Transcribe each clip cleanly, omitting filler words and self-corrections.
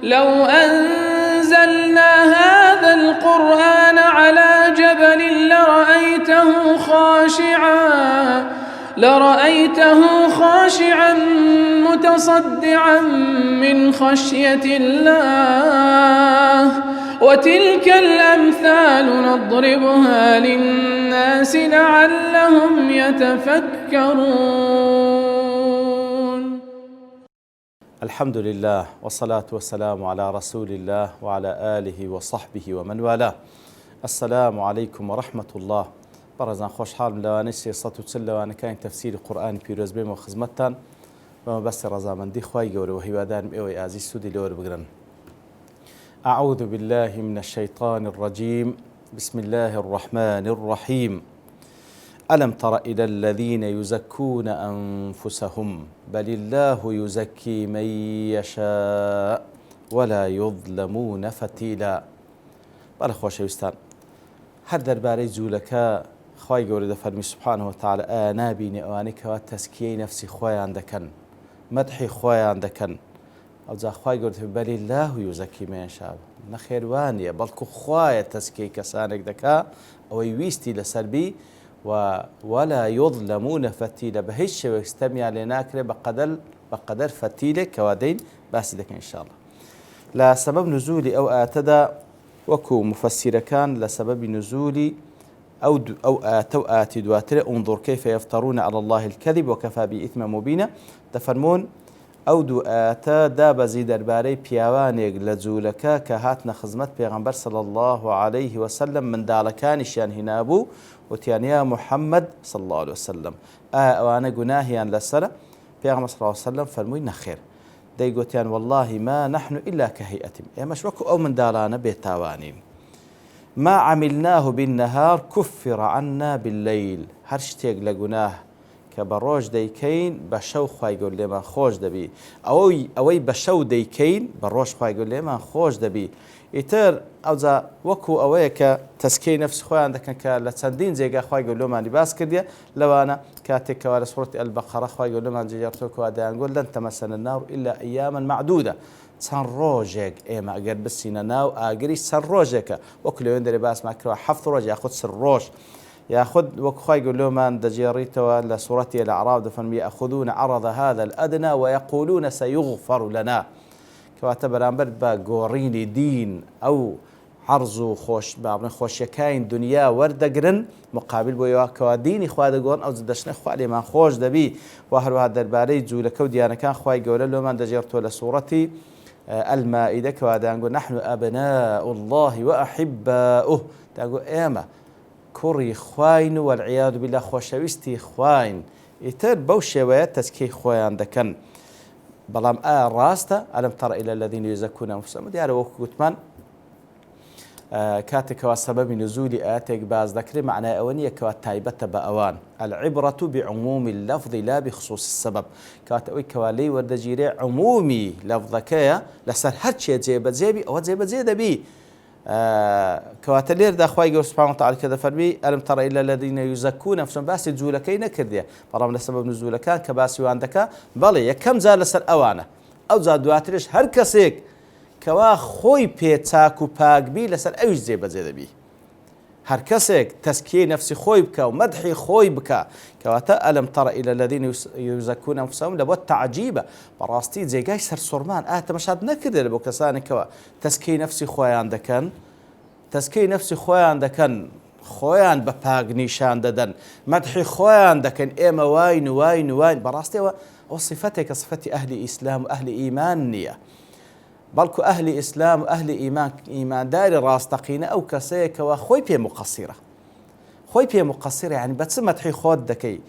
لو أنزلنا هذا القرآن على جبل لرأيته خاشعا متصدعا من خشية الله وتلك الأمثال نضربها للناس لعلهم يتفكرون. الحمد لله والصلاة والسلام على رسول الله وعلى آله وصحبه ومن والاه. السلام عليكم ورحمة الله. برزان خوش حال لواني سياسة وتسلوان كان تفسير القرآن بيروز بيم وخزمتان وما بس رزامندي خواي قولي وهيوادان مئوي آزي سودي لور بقرن. أعوذ بالله من الشيطان الرجيم. بسم الله الرحمن الرحيم. ألم تر إلى الذين يزكون أنفسهم بل الله يزكي من يشاء ولا يظلمون فتيلا. بل خوش يستان هر درباري زولكا خواهي قولي دفرمي سبحانه وتعالى آنابيني أوانك وتسكي نفسي خواهي عندكن مدحي خواهي عندكن أو ذا خواهي قولي بل الله يزكي من يشاء نخيروانية بلكو خواهي تسكي كسانك دكا أو يويستي لسربي ولا يظلمون فتيلة بهش ويستمع لناكره بقدر فتيلة كوادين بس لك إن شاء الله. لا سبب نزولي أو آتدا وكو مفسر كان لسبب نزولي أو آتي دواتر انظر كيف يفترون على الله الكذب وكفى بإثم مبينا. تفرمون أو دو آتا دا بزي درباري بيوانيق لزولكا كهاتنا خزمت بيغمبر صلى الله عليه وسلم من دالكانشيان هنابو وتيانيا محمد صلى الله عليه وسلم وانا قناهيان لسنة بيغمبر صلى الله عليه وسلم فرموي نخير داي قوتيان والله ما نحن إلا كهيئتهم يا مشوكو أو من دالانا بيتاوانين ما عملناه بالنهار كفر عنا بالليل هرشتيق لقناه كبروج ديكين بشو خواهي يقول لي ما خوش دبي أوي بشو ديكين بروج خواهي يقول لي ما خوش دبي إتر أو ذا وكو أويك تسكي نفس خواهي عندك كالتسندين زيقا خواهي يقول لهم أنا باس كرديا لو أنا كاتك ولا سورة البقرة خواهي يقول لهم أنا جيرتوك وادان نقول لن تمسنا النار إلا أياما معدودة سنروجك إما أقر بسينا ناو أقري سنروجك وكل يوم دري باس معك حفظ روج ياخذ سنروج ياخذ وكخواي يقول لهم أن دجيريته لسورة الأعراف دفن يأخذون عرض هذا الأدنى ويقولون سيغفر لنا كواتب برد باقوريني دين أو عرض خوش بابن خوش يكاين دنيا وردقرن مقابل بويا كواديني خواد قورن أو زدشنا خوالي ما خوش دبي وهر هذا الباري جولكو ديانا كان خواي يقول لهم أن دجيرته لسورة المائدة كوادان نقول نحن أبناء الله وأحباؤه تقول إيما كوري خواين والعياذ بالله خوشويستي خواين يتر بوشويات تسكي خواين دكن بلام راستا ألم تر إلى الذين يزكون أنفسهم ديار وكوتمان كاتك وسبب نزول آتك باز ذكر معنى أونية كواتايبة بأوان العبرة بعموم اللفظ لا بخصوص السبب كاتوي كوالي وردجيري عمومي لفظك لسر هرشي زيبي أو زيبة بي كواتلير دا خواهي قول سبحانه وتعالى كذا فرمي ألم ترى إلا الذين يزكون أنفسهم باسي جولكي نكردية برام لسبب نزولكان كباسي وعندك بلي يكم زال لسر أوانه أو زاد دواترش هر كسيك كوا خوي بيتاك وباق بي لسر أوش زيبة بي هر كسيك تسكي نفسي خوي بكا ومدحي خوي بكا كواتا ألم ترى إلى الذين يزكون أنفسهم لبوت تعجيبة براستي زي قاي سر صرمان مشهد نكده لبو كساني كوا تسكي نفسي خوي عندكن تسكي نفسي خوي عندكن خويان بباق نيشان ددن مدحي خوي عندكن إيما واين براستي وصفتك صفتي أهل إسلام وأهل إيمان نية بلكو أهل إسلام وأهل إيمان داري راستقين أو كسيك وخوي بيه مقصرة يعني بتسمى تحي خود دكي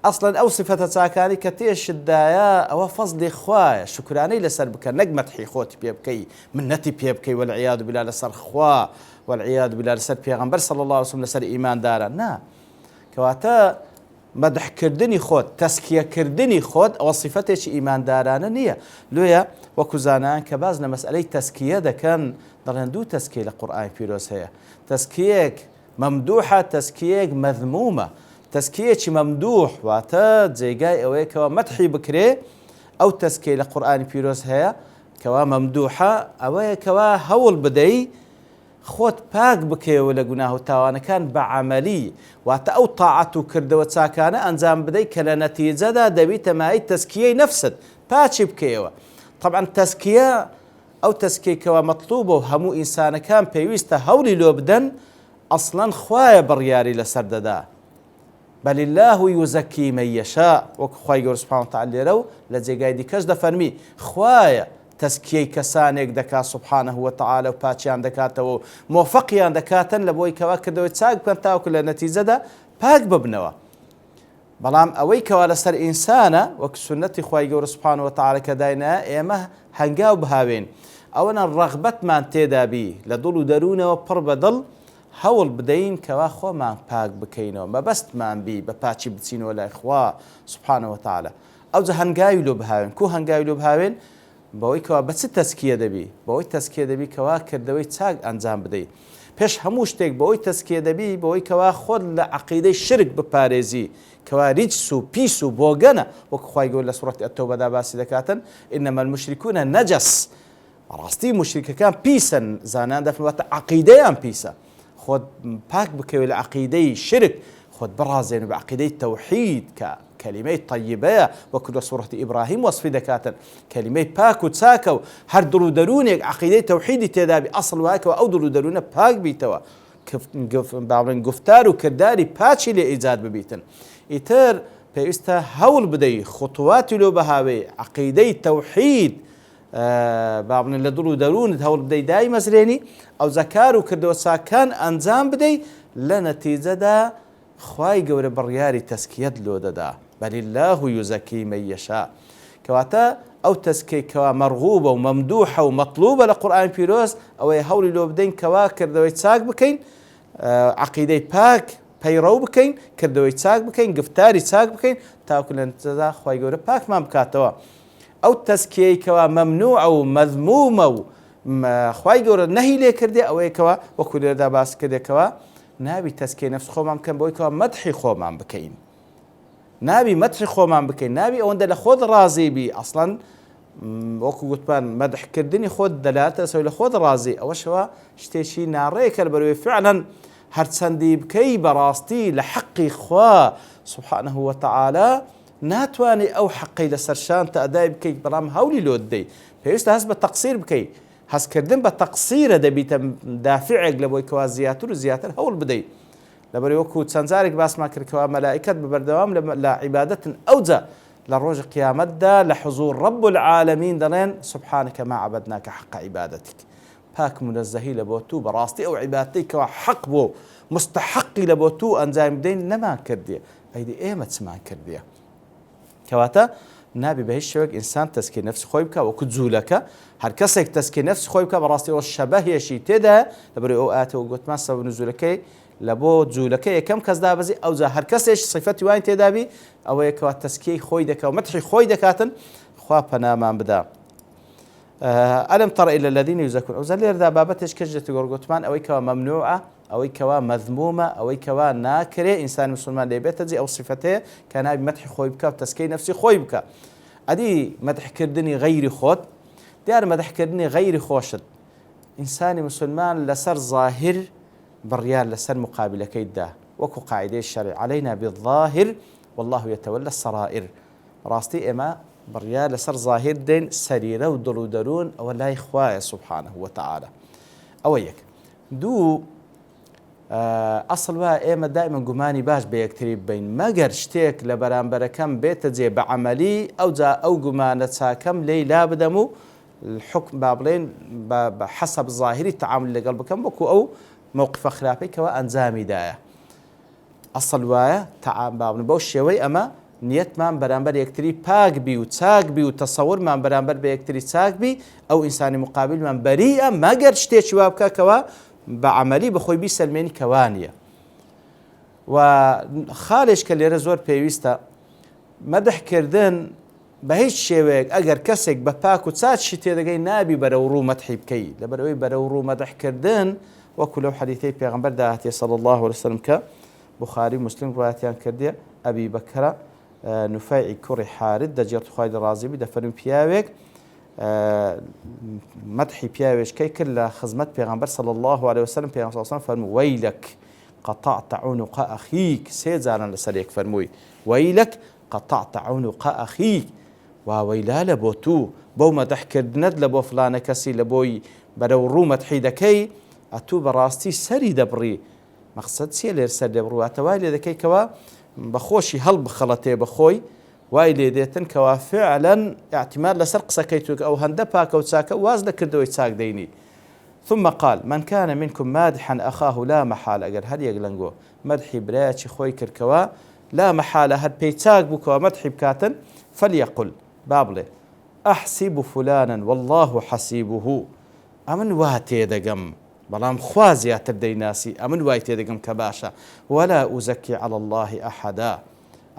أصلا أو صفة تاكاني كتيش الدايا أو فضل خوايا شكراني لسر بك نجمة حي خوت بيبكي من نتي بيبكي والعياذ بالله لسر خوا والعياذ بالله لسر بيغمبر صلى الله عليه وسلم لسر إيمان دارا نا كواتا مدح كردني خود تسكية كردني خود أو صفتش إيمان دارانا نية لويا وكزانان كبازنا مسألة تسكية دا كان درندو تسكية لقرآن فيروس هي تسكيك ممدوحة تسكيك مذمومة تسكية ممدوح واتا زيقاي اويك ومدحي بكري أو تسكية لقرآن فيروس هي کەوا مەمدوحە ئەوەیە کەوا هەوڵ بدەی خۆت پاک بکەوە لە گوناه و تاوانەکان بە عەمەلی واتە ئەو تاعەت و کردەوە چاکانە ئەنجام بدەیت کە لە نەتیجەدا دەبیتە مای تەزکیەی نەفست پاچی بکەوە. طبعا تەزکیە ئەو تەزکیەکەوە مەطلوبە و هەموو ئینسانەکان پێویستە هەوڵی لۆ بدەن ئەسڵەن خوایە بڕیاری لەسەر دەدا. بل الله يزكي من يشاء وخواي گەورە سوبحانه وتعالى لێرە و لە جێگای دیکەش دەفەرمی خوایە تەزکیەی کەسانێک دەکات سوبحانه وتعالى و پاچیان دەکاتەوە و مۆفەقیان دەکاتن لە بۆی کەوا کردەوەی چاک بکەن تاوەکو لە نەتیجەدا پاک ببنەوە. بەڵام ئەوەی کەوا لەسەر ئینسانە وەک سنەتی خوای گەورە سوبحانه وتعالى کە داینە ئێمە هەنگاو بهاوێن ئەوەنە ڕەغبەتمان تێدا بی لە دڵ و دەروونەوە پڕ بە دڵ هەوڵ بدەین کەوا خۆمان پاک بکەینەوە مەبەستمان بی بە پاچی بچینەوە لای خوا سوبحانه وتعالى. ئەوجا هەنگاوی لۆ بهاوێن کو هەنگاوی لۆ بهاوێن بەوەی کەوا بە چ تەزکیە دەبی بەوەی تەزکیە دەبی کەوا کردەوەی چاک ئەنجام بدەیت پێش هەموو شتێک بەوەی تەزکیە دەبی بەوەی کەوا خۆت لە عەقیدەی شرک بپارێزی کەوا ریجس و پیس و بۆگەنە وەک خوای گەورە لە سوورەتی ئەتەوبەدا باسی دەکاتن ئینەما المشرکون نەجەس ڕاستی مشریکەکان پیسن زانان دەفەرمێت عەقیدەیان پیسە خۆت پاک بکەوێت لە عەقیدەی شرک خۆت بڕازێن بە عەقیدەی تەوحید کە کەلیمەی طەیبەیە وەکو لە سوورەتی ئیبراهیم وەسفی دەکاتن کەلیمەی پاک و چاکە و هەر دڵ و دەروونێک عەقیدەی تەوحیدی تێدا بی ئەسڵ وایەکەوە ئەو دڵ و دەروونە پاک بیتەوە باڵێن گفتار و کردداری پاچی لێ ئیجاد ببیتن. ئیتر پێویستە هەوڵ بدەی خوتواتی لۆ بەهاوێ عەقیدەی تەوحید با بڵێن لە دڵ و دەروونت هەوڵ بدەی دای مەزرێنی ئەو زەکار و کردەوە چاکان ئەنجام بدەی لە نەتیجەدا خوای گەورە بڕیاری تەزکیەت لۆ دەدا. بل الله يزكي من يشاء کەواتە ئەو تەزکیەی کەوا مەرغوبە و مەمدوحە و مەطلوبە لە قورئانی پیرۆز ئەوەی هەوڵی لۆ بدەین کەوا کردەوەی چاک بکەین عەقیدەی پاک پەیڕەو بکەین کردەوەی چاک بکەین گفتاری چاک بکەین تاوەکو لە نەتیجەدا خوای گەورە پاکمان بکاتەوە. ئەو تەزکیەی کەوا مەمنوعە و مەذمومە و خوای گەورە نەهی لێ کردێ ئەوەیە کەوا وەکو لێرەدا باس کردێکەوە نابی تەزکیەی نەفس خۆمان بکەن بۆی کەوا مەدحی خۆمان بکەین نابی مەدحی خۆمان بکەین نابی ئەوەندە لە خۆت ڕازی بی ئەسڵەن وەکو گوتمان مەدحکردنی خۆت دەلاتە سەوی لە خۆت ڕازی ئەوەشەوە شتێکی ناڕێیەکە لەبەرەوەی فعلاً هەرچەندی بکەی بەڕاستی لە حەقی خوا سوبحانه وتعالى ناتوانێ ئەو حەقی لەسەرشانتە ئەدای بکەیت بەڵام هەولی لۆ دەدەی پێویستە هەست بە تەقسیر بکەیت هەستکردن بە تەقسیرە دەبیتە دافعێک لە بۆی کەوا زیاتر و زیاتر هەوڵ بدەیت لەبەرەوەی وەکو چەند جارێک باسمان کردکەوە مەلائکەت بەبەردەوام لە عیبادەتن ئەوجا لە ڕۆژی قیامەتدا لە حوزور رب العالمین دەڵێن سبحانك ما عبدناك حق عبادتك پاک منەزەهی لە بۆ تو بەڕاستی ئەو عیبادەتەی کەوا حەق بۆ مستحقی لە بۆ تو ئەنجام بدەین نەمان کردیە ئەیدی ئێمە چمان کردیە. کەواتە نابی بە هیچ شێوەیەک ئینسان تەزکیەی نەفس خۆی بکە وەکو جوولەکە هەر کەسێک تەزکیەی نەفس خۆی بکە بەڕاستی ئەوە شەبەهێشی تێدایە لەبەرەوەی ئەو ئاەتەوە گوتمان سەبەب نزولەکەی لە بۆ جوولەکە یەکەم کەس دابەزی ئەوجا هەر کەسێک صیفەتی وای تێدابی ئەوەیە کەوا تەزکیەی خۆی دەکات و مەدحی خۆی دەکاتن خوا پەنامان بدا. ئەلەم تەڕ ئیلە الەذینە یوزەکون ئەوجا لێرەدا بابەتێک کەژێتی گۆڕگوتمان ئەوەی کەوا مەمنوعە ئەوەی کەوا مەذمومە ئەوەی کەوا ناکرێ ئینسانی مسلمان لێبێتە جێ ئەو صیفەتەیە کە نابی مەدحی خۆی بکە و تەزکیەی نەفسی خۆی بکە. ئەدی مەدحکردنی غەیری خۆت دیارە مەدحکردنی غەیری خۆشت ئینسانی مسلمان لەسەر ظاهر بڕیار لەسەر مقابلەکەیدا وەکو قاعدەی شەرعی عەلەینا بالظاهر والله يتولى السرائر ڕاستی ئێمە بڕیار لەسەر ظاهر دێن سەریرە و دڵ و دەروون ئەوە لای خوایە سوبحانه وتعالى. ئەوە یەک. دوو ئەسڵ وایە ئێمە دائما گومانی باش بە یەکتری بین مەگەر شتێک لە بەرامبەرەکەم بێتە جێ بە عەمەلی ئەوجا ئەو گومانە چاکەم لێی لا بدەم و الحکم با بڵێن بە حەسەب ظاهری تەعامل لەگەڵ بکەم وەکو ئەو موقفە خراپەی کەوا ئەنجامی دایە. ئەسڵ وایە بەو شێوەی ئەمە نیەتمان بەرامبەر یەکتری پاک بی و چاک بی و تەسەوورمان بەرامبەر بە یەکتری چاک بی ئەو ئینسانی مقابلمان بەریئە مەگەر شتێکی وا بکەکەوە بە عەمەلی بەخۆی بیسەلمێنی کەوانیە. و خاڵێش کە لێرە زۆر پێویستە مەدحکردن بە هیچ شێوەیەک ئەگەر کەسێک بە پاک و چاچی تێدەگەی نابی بەرەو ڕوو مەدحی بکەی لەبەرەوەی بەرەو ڕوو مەدحکردن وەکو لەو حەدیثەی پێغەمبەر داهاتێ صلی الله عليه وسلم کە بوخاری مسلم ڕوایەتیان کردێ ئەبی بەکرە نوفەیعی کوڕی حارث دەجێت خوای ڕازی بی دەفەرمی پیاوێک مدحی پیاوێشکەی کرد لە خزمەت پێغەمبەر صلی الله عليه وسلم پێغەمبەر صلی الله عليه وسلم فەرمووی وەیلەک قطعت عنق أخيك سێجاران لەسەر یەک فەرمووی وەیلەک قطعت عنق أخيك وويلا لە بۆ تو بەو مەدەحکردنت لە بۆ فلانە کەسی لە بۆی بەرەو ڕوو مەدحی دەکەی ئەتوو بەڕاستی سەری دەبڕی مەقسەد چییە لێر سەر دەبڕوە ئەتەوای لێ دەکەیتەوە بەخۆشی هەڵبخەڵەتێ بەخۆی وای لێ دێتن کەوا فعلا اعتماد لەسەر قسەکەی تو ئەو هەندە پاکە و چاکە واز لەکردەوەی چاک دەینی ثم قال من كان منكم مادحا أخاه لا محالة أجر هل يقلنجو مدحي براتش خوي كركوا لا محالة هل بيتاق بكوا مدحي بكاتن فليقل بابله أحسب فلانا والله حسيبه أمن واتي دقم بلام خوازي تبدي ناسي أمن واتي دقم كباشا ولا أزكي على الله أحدا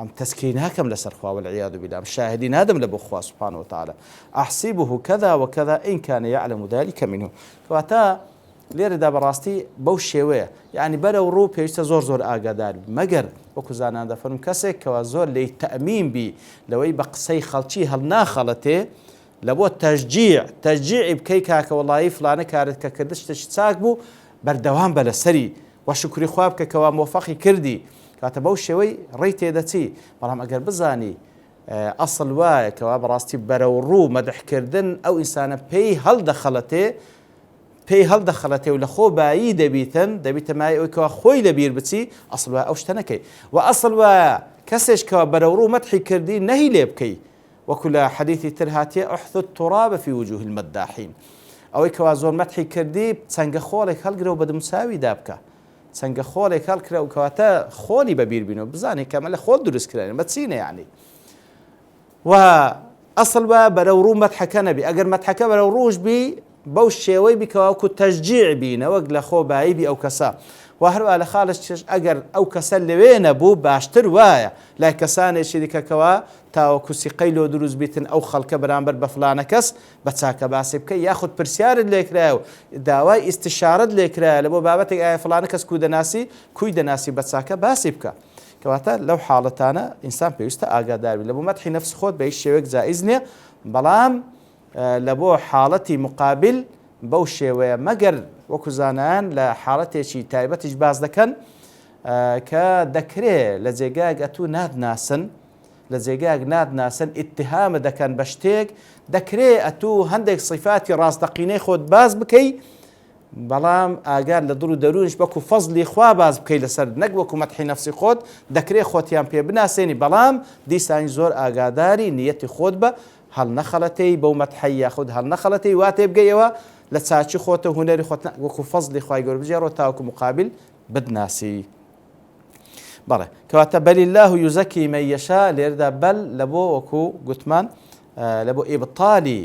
أم تسكيناكم لسرخوا والعياذ بالله شاهدين هذا من أبو سبحانه وتعالى أحسبه كذا وكذا إن كان يعلم ذلك منه فأتا لێرەدا بەڕاستی بەو شێوەیە یعنی بەرەو ڕوو پێویستە زۆر ئاگادار مەگەر وەکو زانان دەفەرمون کەسێک کەوا زۆر لێی تەئمین بی لەوەی بە قسەی خەڵکی هەڵناخەڵەتێ لە بۆ تەشجیعی بکەی کاکە وەڵایی فلانە کارت کە کردت شتێکی چاک بوو بەردەوام بە لەسەری وە شکری خوا بکە کەوا مۆفەقی کردی کاتە بەو شێوەی ڕێی تێدەچی بەڵام ئەگەر بزانی ئەسڵ وایە کەوا بەڕاستی بەرەو ڕوو مەدحکردن ئەو ئینسانە پێی هەڵدەخەڵەتێ پێی هەڵدەخەڵەتێ و لە خۆ بایی دەبیتە مای ئەوی کەوا خۆی لەبیر بچی ئەسڵ وایە ئەو شتە نەکەی و ئەسڵ وایە کەسێک کەوا بەرەو ڕوو مەدحی کردی نەهی لێ بکەی وەکو لە حەدیثی تر هاتیە ئەحثوا التراب في وجوه المداحين ئەوەی کەوا زۆر مەدحی کردی چەنگە خۆڵێک هەڵگرە و بەدمساوی دابکە چەنگە خۆڵێک هەڵکرا و کەواتە خۆلی بەبیر بینەوە بزانێ کەمە لە خۆڵ دروستکرێن بەچینە یعنی و ئەسڵ وایە بەرەو ڕوو مەدحەکە نەبی ئەگەر مەدحەکە بەرەو ڕووش بی بەو شێوەی بیکەوەکو تەشجیع بینە وەک لە خۆ بایی بی ئەو کەسە و هەروە لە خاڵش ئەگەر ئەو کەسە لەوێ نەبوو باشتر وایە لای کەسانێکی دیکەکەوە تاوەکو سیقەی لۆ دروست بیتن ئەو خەڵکە بەرامبەر بە فلانە کەس بە چاکە باسی بکەی یاخود پرسیارت لێکرایە و داوای ئیستیشارەت لێکرایە لە بۆ بابەتێک ئایا فلانە کەس کوی دەناسی بە چاکە باسی بکە کەواتە لەو حاڵەتانە ئینسان پێویستە ئاگادار بی لە بۆ مەدحی نەفس خۆت بە هیچ شێوەیەک جائز نییە بەڵام لە بۆ حاڵەتی مقابل بەو شێوەیە مەگەر وەکو زانایان لە حاڵەتێکی تایبەتیش باز دەکەن کە دەکرێت لە جێگایەک ئەتوو نادناسن ئیتیهامە دەکەن بە شتێک دەکرێت ئەتوو هەندێک صیفاتی ڕاستەقینەی خۆت باز بکەی بەڵام ئاگار لە دڵ و دەروونش بەکو فەزلی خوا باز بکەی لەسەر نەک وەکو مەدحی نەفسی خۆت دەکرێت خۆتیان پێ بناسێنی بەڵام دیسانی زۆر ئاگاداری نیەتی خۆت بە هەڵ نەخەڵەتەی بەو مەدحی یاخود هەڵ نەخەڵەتەی وا تێ بگەیەوە لە چاچی خۆتە هونەری خۆت وەکو فەزلی خوای گەورە بژێڕەوە تاوەکو مقابل بدناسی بەڵێ کەواتە بەل الله یوزەکی من یەشا لێرەدا بەل لە بۆ وەکو گوتمان لە بۆ ئیبطالی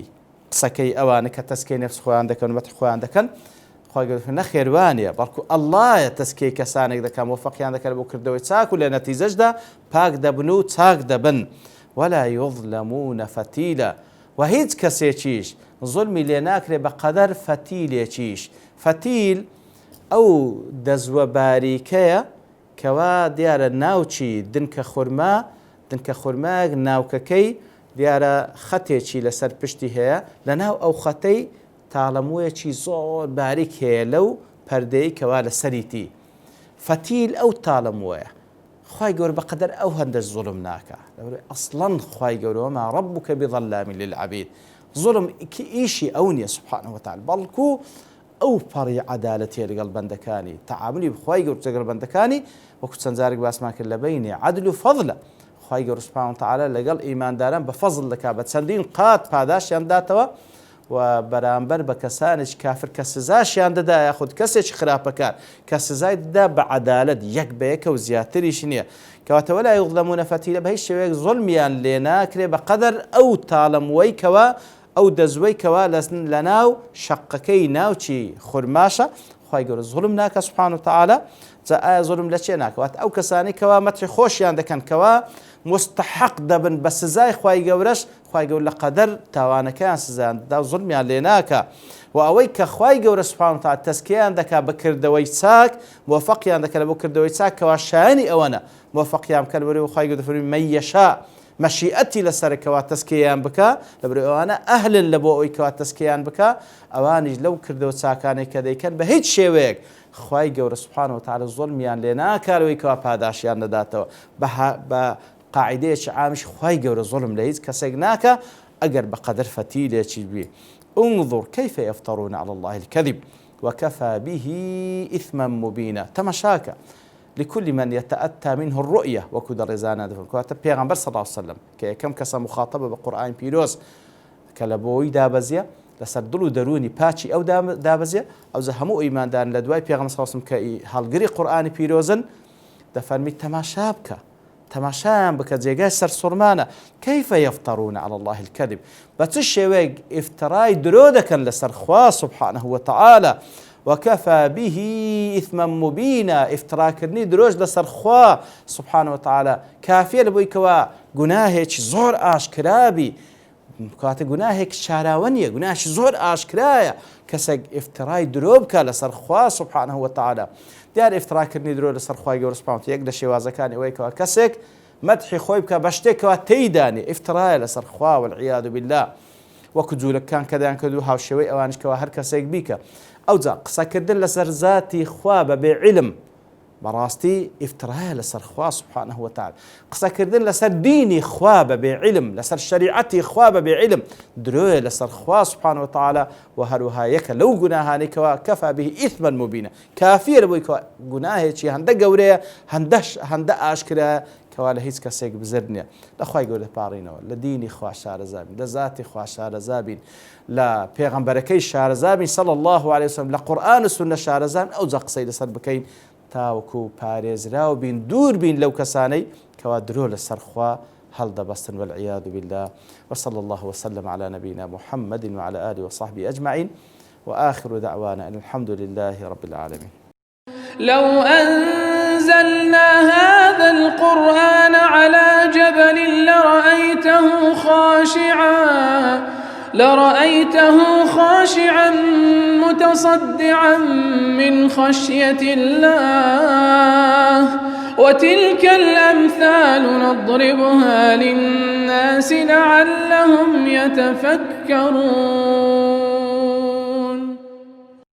قسەکەی ئەوانە کە تەسکەی نەفس خۆیان دەکەن و مەدح خۆیان دەکەن خوای گەورە نەخێوانیە بەڵکو ئەڵڵایە تەسکەی کەسانێک دەکەن وەفەقیان دەکەن بۆ کردەوەی چاک و لە نەتیجەشدا پاک دەبن و چاک دەبن ولا يظلمون فتيلا وهيج كسيتشيش ظلمي ليناكري بقدر فتيليتشيش فتيل او دزوه باريكيه كوا ديار ناوچي دنك خرما ناوككي ديار خطيچي لسر پشتي هيا لناو او خطي تعلمويچي زور باریک هەیە لەو پەردەی کەوا لەسەریتی فتیل ئەو تاڵەمووەیە خوای گەورە بەقەدەر ئەو هەندە زوڵم ناکە ئەسڵەن خوای گەورە وما ربك بظلام للعبيد زوڵم ئیشی ئەو نییە سبحانه وتعالى بەڵکو ئەو پەڕی عەدالەتیە لەگەڵ بەندەکانی تەعاملی بخوای گەورە لەگەڵ بەندەکانی وەکو چەند جارێک باسمان کرد لە بەینی عەدل و فەضلە خوای گەورە سبحانه وتعالى لەگەڵ ئیمانداران بە فەضل دەکات بە چەندین قات پاداشیان داتەوە و بەرامبەر بە کەسانێکی کافر کە سزاشیان دەدا یاخود کەسێکی خراپەکار کە سزای دەدا بە عەدالەت یەک بە یەکە و زیاتریش نییە کەواتە ولا یظلمون فتیلە بە هیچ شێوەیەک زوڵمیان لێ ناکرێ بەقەدەر ئەو تاڵەموەی کەوا ئەو دەزوەی کەوا لە ناو شەقەکەی ناوچی خورماشە خوای گەورە زوڵم ناکە سبحانه وتعالى جا ئایا زوڵم لە چێ ناکەوات ئەو کەسانی کەوا مەتری خۆشیان دەکەن کەوا مستحق دەبن بە سزای خوای گەورەش خوای گەورە لە قەدەر تاوانەکەیان سزایان دەدا و زوڵمیان لێ ناکە و ئەوەی کە خوای گەورە سبحانه وتعالى تەزکیەیان دەکا بە کردەوەی چاک موفەقیان دەکات بۆ کردەوەی چاک کەوا شایەنی ئەوەنە موفەقیان بکەن بەرەوەی خوای گەورە دەفەرمێ من یەشاء مەشیئەتی لەسەرکەوا تەسکیان بکە لەبەرەوەی ئەوانە ئەهلن لە بۆ ئەوەی کەوا تەسکیان بکە ئەوانیش لەو کردەوە چاکانەی کە دەیکەن بە هیچ شێوەیەک خوای گەورە سوبحانەهو وتعالە زوڵمیان لێ ناکارەوەی کەوا پاداشیان نەداتەوە بە قاعدەیەکی عامیش خوای گەورە زوڵم لە هیچ کەسێک ناکە ئەگەر بەقەدر فەتیلێکی بێ. انظر كيف يفترون على الله الكذب وكفى به إثما مبينا. تمشاك لكل من يتأتى منه الرؤية وكذا رزانا دفن كواتب پیغمبر صلى الله عليه وسلم كم كسا مخاطبة بقرآن بيروز كلبوي دابزية لسر دلو دروني باتشي أو دابزية أو زهمو إيمان دان لدواي پیغمبر صلى الله عليه وسلم كي هالقري قرآن بيروزن دفرمي تماشابك تماشان بك جيغاي سر سرمانة كيف يفترون على الله الكذب بتشويق افتراي درودك لسر خوا سبحانه وتعالى وكفى به إثما مبينا افتراكرني دروج لسر خوا سبحانه وتعالى كافية لبويكوا گناهك زور آشكرابي كات گناهك شاراونية گناهك زور آشكرايا كسك افتراي دروبك لسر خوا سبحانه وتعالى دیار افتراکردنی درۆ لەسەر خوای گەورە سوبحانەهو وتعالە یەک لە شێوازەکانی ئەوەیە کەوا کەسێک مەدحی خۆی بکە بە شتێکەوە تێیدانی ئیفترایە لەسەر خوا والعیاذ بالله وەکو جوولەکان کە دەیان کردو هاوشێوەی ئەوانش کەوا هەر کەسێک بیکە ئەوجا قسەکردن لەسەر ذاتی خوا بە بێعیلم بەڕاستی ئیفترایە لەسەر خوا سوبحانەهو وتعالە قسەکردن لەسەر دینی خوا بە بێعیلم لەسەر شەریعەتی خوا بە بێعیلم درۆیە لەسەر خوا سوبحانەهو وتعالە و هەروەها یەکە لەو گوناهانەی کەوا کەفا به ئیثما مبینە کافیە لەبۆی کەوا گوناهێکی هەندە گەورەیە هەندە ئاشکرایە کەوا لە هیچ کەسێک بزر نییە لە خوای گەورە دەپاڕینەوە لە دینی خوا شارەزابین لە ذاتی خوا شارەزابین لە پێغەمبەرەکەی شارەزابین صلی الله علیه وسلم لە قورئان و سونە شارەزابین ئەوجا قسەی لەسەر بکەین تاوكو باريزراو بين دور بين لو كساني كوادرو للسرخوا هل دبستن والعياذ بالله وصلى الله وسلم على نبينا محمد وعلى آله وصحبه أجمعين وآخر دعوانا أن الحمد لله رب العالمين. لو أنزلنا هذا القرآن على جبل لرأيته خاشعا متصدعا من خشية الله وتلك الأمثال نضربها للناس لعلهم يتفكرون.